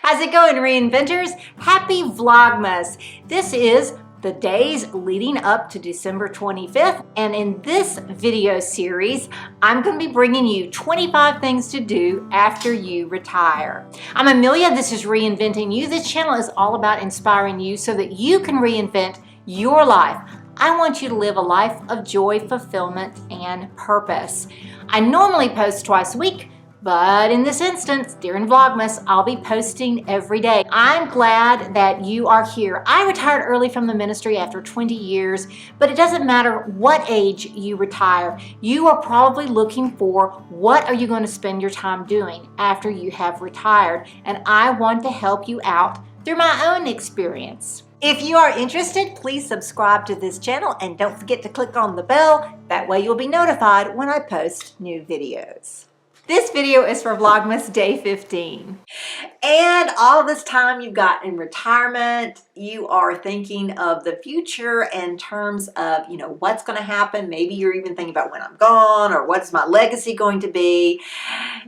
How's it going, reinventors? Happy Vlogmas. This is the days leading up to December 25th. And in this video series, I'm going to be bringing you 25 things to do after you retire. I'm Amelia. This is Reinventing You. This channel is all about inspiring you so that you can reinvent your life. I want you to live a life of joy, fulfillment, and purpose. I normally post twice a week, but in this instance, during Vlogmas, I'll be posting every day. I'm glad that you are here. I retired early from the ministry after 20 years, but it doesn't matter what age you retire. You are probably looking for what are you going to spend your time doing after you have retired, and I want to help you out through my own experience. If you are interested, please subscribe to this channel and don't forget to click on the bell. That way you'll be notified when I post new videos. This video is for Vlogmas Day 15. And all this time you've got in retirement, you are thinking of the future in terms of, what's going to happen. Maybe you're even thinking about when I'm gone or what's my legacy going to be.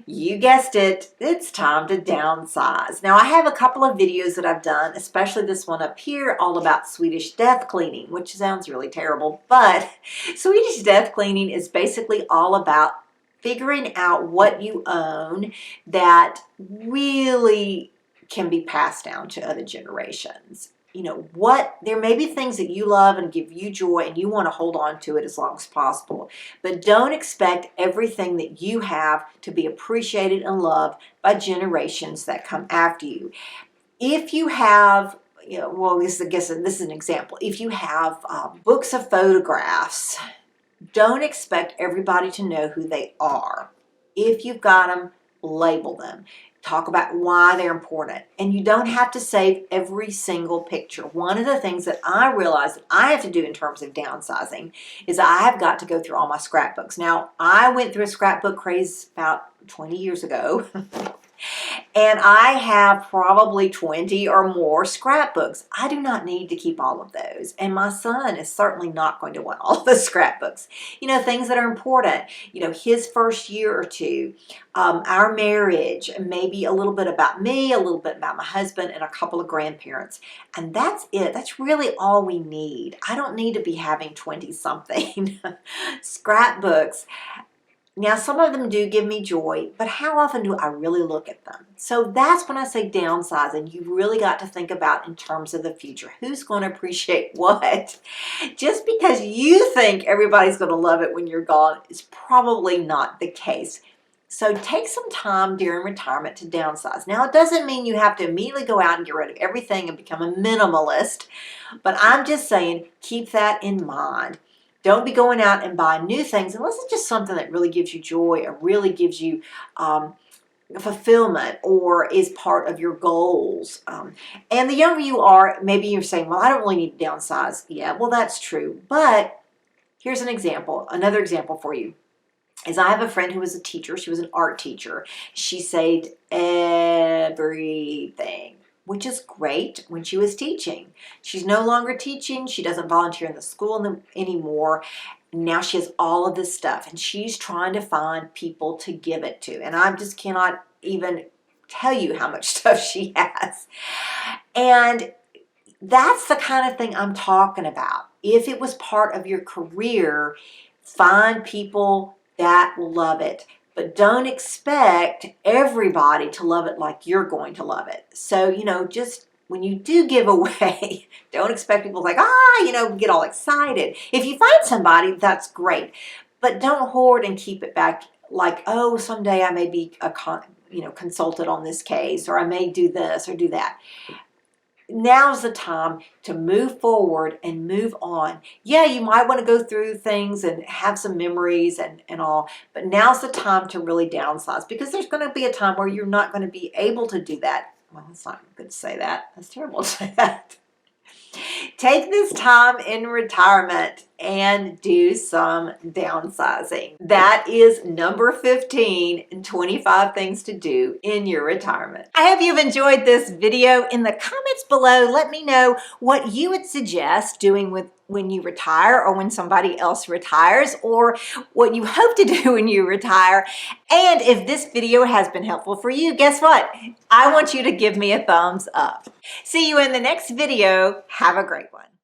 You guessed it, it's time to downsize. Now I have a couple of videos that I've done, especially this one up here, all about Swedish death cleaning, which sounds really terrible, but Swedish death cleaning is basically all about figuring out what you own that really can be passed down to other generations. There may be things that you love and give you joy and you want to hold on to it as long as possible, but don't expect everything that you have to be appreciated and loved by generations that come after you. If you have this is an example. If you have books of photographs, don't expect everybody to know who they are. If you've got them, label them. Talk about why they're important. And you don't have to save every single picture. One of the things that I realized that I have to do in terms of downsizing is I have got to go through all my scrapbooks. Now, I went through a scrapbook craze about 20 years ago. And I have probably 20 or more scrapbooks. I do not need to keep all of those. And my son is certainly not going to want all the scrapbooks. Things that are important. His first year or two, our marriage, maybe a little bit about me, a little bit about my husband, and a couple of grandparents. And that's it. That's really all we need. I don't need to be having 20-something scrapbooks. Now, some of them do give me joy, but how often do I really look at them? So that's when I say downsizing. You've really got to think about in terms of the future. Who's going to appreciate what? Just because you think everybody's going to love it when you're gone is probably not the case. So take some time during retirement to downsize. Now, it doesn't mean you have to immediately go out and get rid of everything and become a minimalist, but I'm just saying keep that in mind. Don't be going out and buying new things unless it's just something that really gives you joy or really gives you fulfillment or is part of your goals. And the younger you are, maybe you're saying, well, I don't really need to downsize. Yeah, well, that's true. But here's an example, another example for you. Is I have a friend who was a teacher. She was an art teacher. She saved everything, which is great when she was teaching. She's no longer teaching. She doesn't volunteer in the school anymore. Now she has all of this stuff, and she's trying to find people to give it to. And I just cannot even tell you how much stuff she has. And that's the kind of thing I'm talking about. If it was part of your career, find people that will love it. But don't expect everybody to love it like you're going to love it. So, just when you do give away, don't expect people to get all excited. If you find somebody, that's great. But don't hoard and keep it back like, oh, someday I may be consulted on this case, or I may do this or do that. Now's the time to move forward and move on. Yeah, you might want to go through things and have some memories and all, but now's the time to really downsize, because there's going to be a time where you're not going to be able to do that. Well, it's not good to say that. That's terrible to say that. Take this time in retirement and do some downsizing. That is number 15 in 25 things to do in your retirement. I hope you've enjoyed this video. In the comments below, let me know what you would suggest doing when you retire, or when somebody else retires, or what you hope to do when you retire. And if this video has been helpful for you, guess what? I want you to give me a thumbs up. See you in the next video. Have a great one.